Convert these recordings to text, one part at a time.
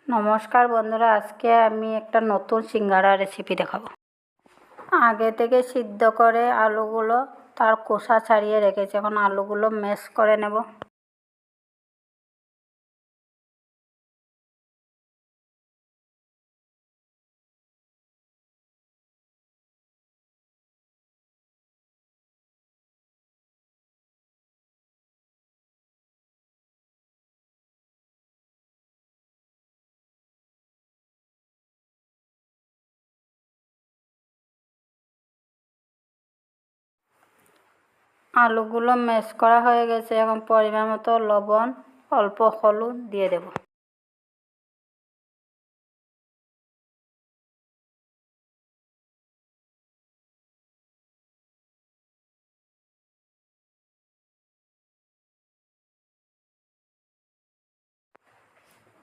নমস্কার বন্ধুরা, আজকে আমি একটা নতুন সিঙ্গারা রেসিপি দেখাবো। আগে থেকে সিদ্ধ করে আলুগুলো তার খোসা ছাড়িয়ে রেখেছি। এখন আলুগুলো ম্যাশ করে নেব। আলুগুলো ম্যাশ করা হয়ে গেছে। এখন পরিমাণ মতো লবণ, অল্প হলুদ দিয়ে দেব।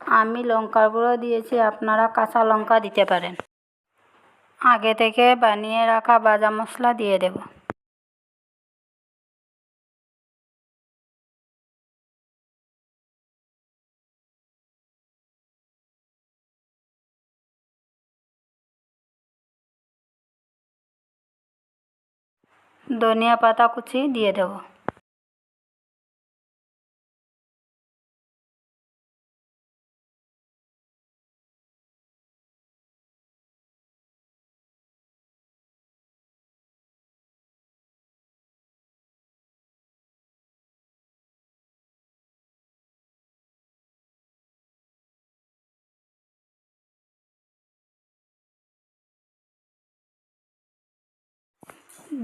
আমি লঙ্কার গুঁড়ো দিয়েছি, আপনারা কাঁচা লঙ্কা দিতে পারেন। আগে থেকে বানিয়ে রাখা ভাজা মশলা দিয়ে দেব। ধনিয়া পাতা কুচি দিয়ে দেব।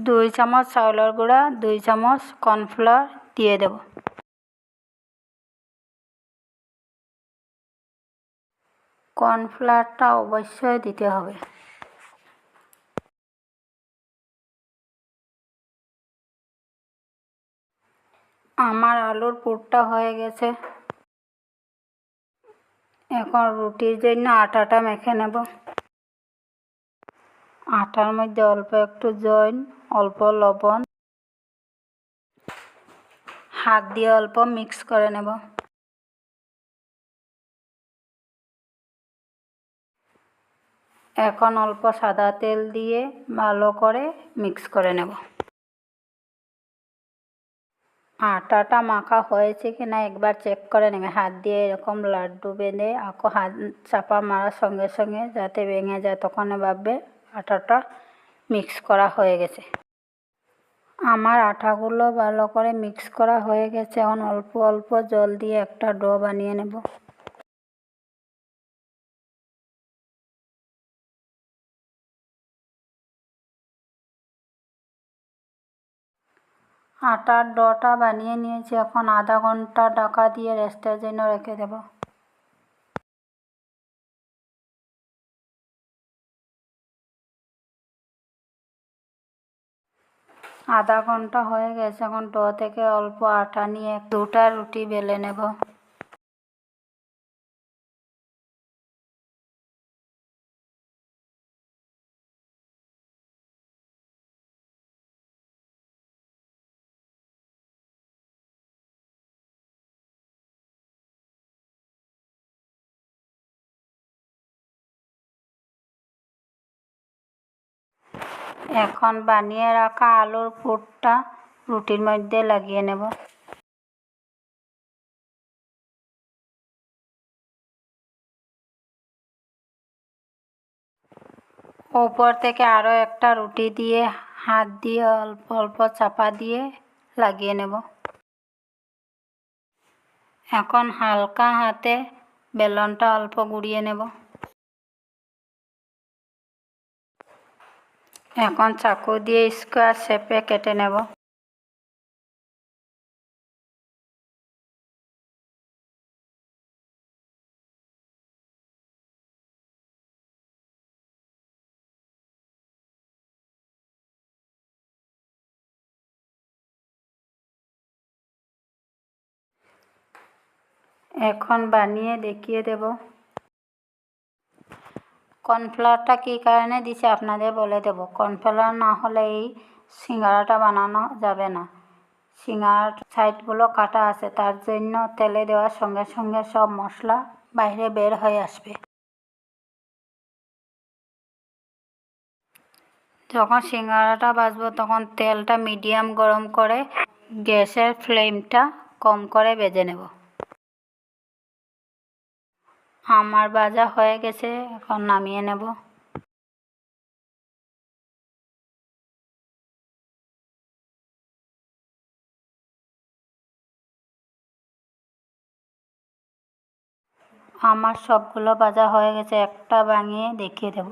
দুই চামচ চাউলের গুঁড়া, 2 চামচ কর্নফ্লাওয়ার দিয়ে দেব। কর্নফ্লাওয়ারটা অবশ্যই দিতে হবে। আমার আলুর পুরটা হয়ে গেছে। এখন রুটির জন্য আটাটা মেখে নেব। আটার মধ্যে অল্প একটু জল, অল্প লবণ, হাত দিয়ে অল্প মিক্স করে নেব। এখন অল্প সাদা তেল দিয়ে ভালো করে মিক্স করে নেব। আটাটা মাখা হয়েছে কিনা একবার চেক করে নেবে। হাত দিয়ে এরকম লাড্ডু বেঁধে হাত চাপা মারার সঙ্গে সঙ্গে যাতে ভেঙে যায়, তখন ভাববে আটাটা মিক্স করা হয়ে গেছে। আমার আটাগুলো ভালো করে মিক্স করা হয়ে গেছে। এখন অল্প অল্প জল দিয়ে একটা ডো বানিয়ে নেব। আটার ডোটা বানিয়ে নিয়েছি। এখন আধা ঘন্টা ঢাকা দিয়ে রেস্টের জন্য রেখে দেব। আধা ঘন্টা হয়ে গেছে। এখন ডো থেকে অল্প আটা নিয়ে 2টা রুটি বেলে নেব। এখন বানিয়ে রাখা আলুর পুরটা রুটির মধ্যে লাগিয়ে নেব। উপর থেকে আরও একটা রুটি দিয়ে হাত দিয়ে অল্প অল্প চাপা দিয়ে লাগিয়ে নেব। এখন হালকা হাতে বেলনটা অল্প গুঁড়িয়ে নেব। এখন চাকু দিয়ে স্কোয়ার শেপে কেটে নেব। এখন বানিয়ে দেখিয়ে দেব। কর্নফ্লাওয়ারটা কী কারণে দিছে আপনাদের বলে দেব। কর্নফ্লাওয়ার না হলে এই সিঙ্গারাটা বানানো যাবে না। সিঙ্গারার সাইডগুলো কাটা আছে, তার জন্য তেলে দেওয়ার সঙ্গে সঙ্গে সব মশলা বাইরে বের হয়ে আসবে। যখন সিঙ্গাড়াটা ভাজবো তখন তেলটা মিডিয়াম গরম করে গ্যাসের ফ্লেমটা কম করে ভেজে নেব। আমার ভাজা হয়ে গেছে, এখন নামিয়ে নেব। আমার সবগুলো ভাজা হয়ে গেছে, একটা ভাঙিয়ে দেখিয়ে দেব।